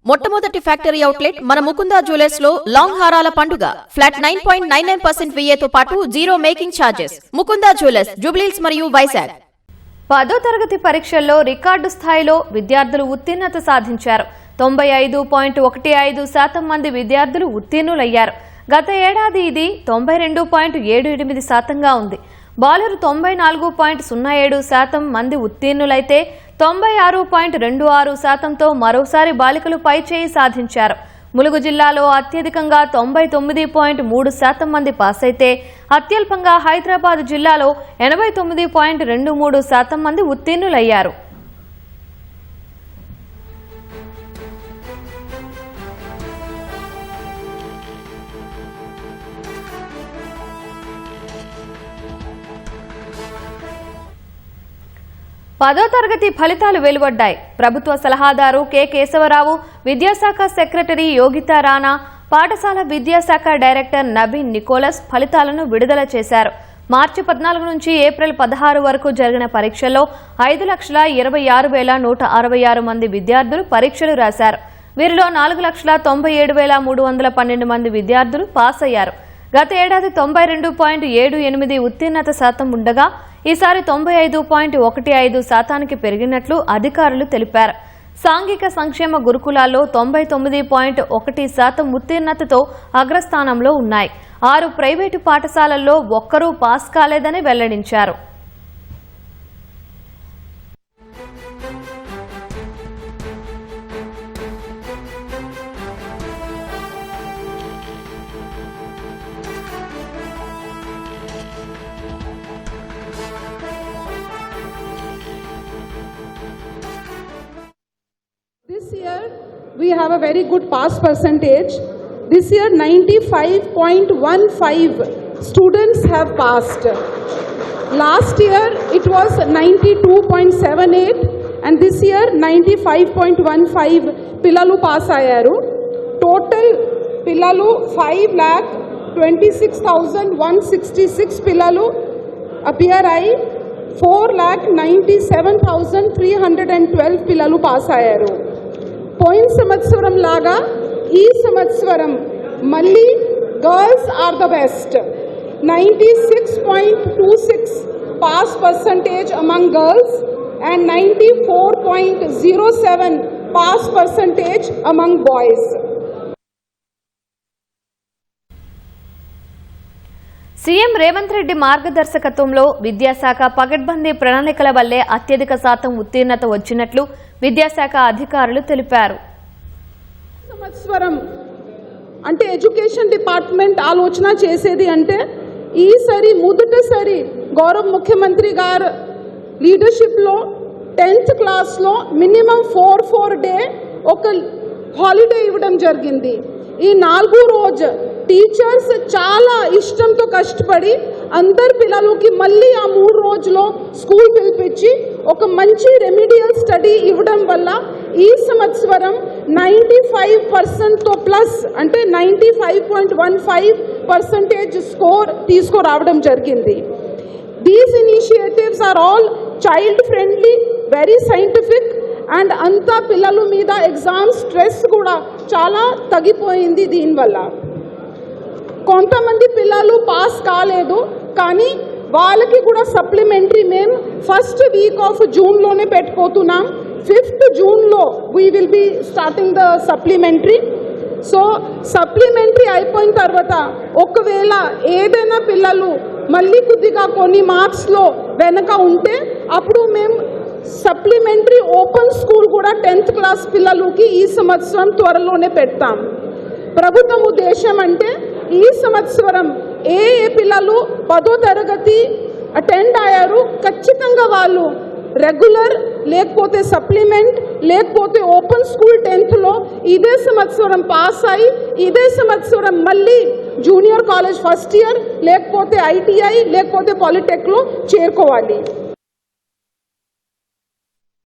మొట్టమొదటి factory outlet మన Mukunda jewellers లో లాంగ్ హారాల పండుగ ఫ్లాట్ 9.99% విఏతో పాటు zero making charges. Mukunda jewellers, Jubilee Hills మరియు వైజాగ్. 10వ తరగతి పరీక్షల్లో రికార్డు స్థాయిలో విద్యార్థులు ఉత్తీర్ణత సాధించారు. 95.15% మంది విద్యార్థులు ఉత్తీర్ణులయ్యారు. గత ఏడాది ఇది 92.78%గా ఉంది. బాలురు 94.07% మంది ఉత్తీర్ణులైతే 96.26%తో మరోసారి బాలికలు పైచేయి సాధించారు. ములుగు జిల్లాలో అత్యధికంగా 99.3% మంది పాస్ అయితే అత్యల్పంగా హైదరాబాద్ జిల్లాలో 89.23% మంది ఉత్తీర్ణులయ్యారు. పదో తరగతి ఫలితాలు వెలువడ్డాయి. ప్రభుత్వ సలహాదారు కె కేశవరావు, విద్యాశాఖ సెక్రటరీ యోగితా రాణా, పాఠశాల విద్యాశాఖ డైరెక్టర్ నబీన్ నికోలస్ ఫలితాలను విడుదల చేశారు. మార్చి 14 నుంచి ఏప్రిల్ 16 వరకు జరిగిన పరీక్షల్లో 5,26,166 మంది విద్యార్థులు పరీక్షలు రాశారు. వీరిలో 4,97,312 మంది విద్యార్థులు పాస్ అయ్యారు. గత ఏడాది 92.78 ఉత్తీర్ణత శాతం ఉండగా ఈసారి 95.15% పెరిగినట్లు అధికారులు తెలిపారు. సాంఘిక సంక్షేమ గురుకులాల్లో 99.1% ఉత్తీర్ణతతో అగ్రస్థానంలో ఉన్నాయి. 6 ప్రైవేటు పాఠశాలల్లో ఒక్కరూ పాస్ కాలేదని వెల్లడించారు. This year we have a very good pass percentage. This year 95.15 students have passed. Last year it was 92.78 and this year 95.15 pillalu pass ayaru. Total pillalu 5,26,166 pillalu appear ayi 4,97,312 పిల్లలు pass అయ్యారు. పోయిన సంవత్సరం లాగా ఈ సంవత్సరం మళ్ళీ girls are the best. 96.26 pass percentage among girls and 94.07 pass percentage among boys. CM Revanth Reddy మార్గదర్శకత్వంలో విద్యాశాఖ పగడ్బందీ ప్రణాళికల వల్లే అత్యధిక శాతం ఉత్తీర్ణత వచ్చినట్లు విద్యాశాఖ అధికారులు తెలిపారు. సంవత్సరం అంటే ఎడ్యుకేషన్ డిపార్ట్మెంట్ ఆలోచన చేసేది అంటే ఈసారి మొదటిసారి గౌరవ ముఖ్యమంత్రి గారు లీడర్షిప్లో 10th క్లాస్లో మినిమం 4 డే ఒక హాలిడే ఇవ్వడం జరిగింది. ఈ 4 రోజు టీచర్స్ చాలా ఇష్టంతో కష్టపడి అందరు పిల్లలకి మళ్ళీ ఆ 3 రోజుల్లో స్కూల్ పిలిపించి ఒక మంచి రెమిడియల్ స్టడీ ఇవ్వడం వల్ల ఈ సంవత్సరం 95%తో ప్లస్ అంటే 95.15% స్కోర్ తీసుకురావడం జరిగింది. These initiatives are all child friendly, very scientific and అంతా పిల్లల మీద ఎగ్జామ్ స్ట్రెస్ కూడా చాలా తగ్గిపోయింది. దీనివల్ల కొంతమంది పిల్లలు పాస్ కాలేదు, కానీ వాళ్ళకి కూడా సప్లిమెంటరీ మేము ఫస్ట్ వీక్ ఆఫ్ జూన్లోనే పెట్టుకోతున్నాం. 5th జూన్లో we will be starting the supplementary. So supplementary అయిపోయిన తర్వాత ఒకవేళ ఏదైనా పిల్లలు మళ్ళీ కొద్దిగా కొన్ని మార్క్స్లో వెనక ఉంటే అప్పుడు మేము సప్లిమెంటరీ ఓపెన్ స్కూల్ కూడా 10th క్లాస్ పిల్లలకి ఈ సంవత్సరం త్వరలోనే పెడతాం. ప్రభుత్వం ఉద్దేశం అంటే ఈ సంవత్సరం ఏ పిల్లలు 10వ తరగతి అటెండ్ అయ్యారు ఖచ్చితంగా వాళ్ళు రెగ్యులర్ లేకపోతే సప్లిమెంట్ లేకపోతే ఓపెన్ స్కూల్ 10thలో ఇదే సంవత్సరం పాస్ అయ్యి ఇదే సంవత్సరం మళ్ళీ జూనియర్ కాలేజ్ ఫస్ట్ ఇయర్ లేకపోతే ITI లేకపోతే పాలిటెక్లో చేరుకోవాలి.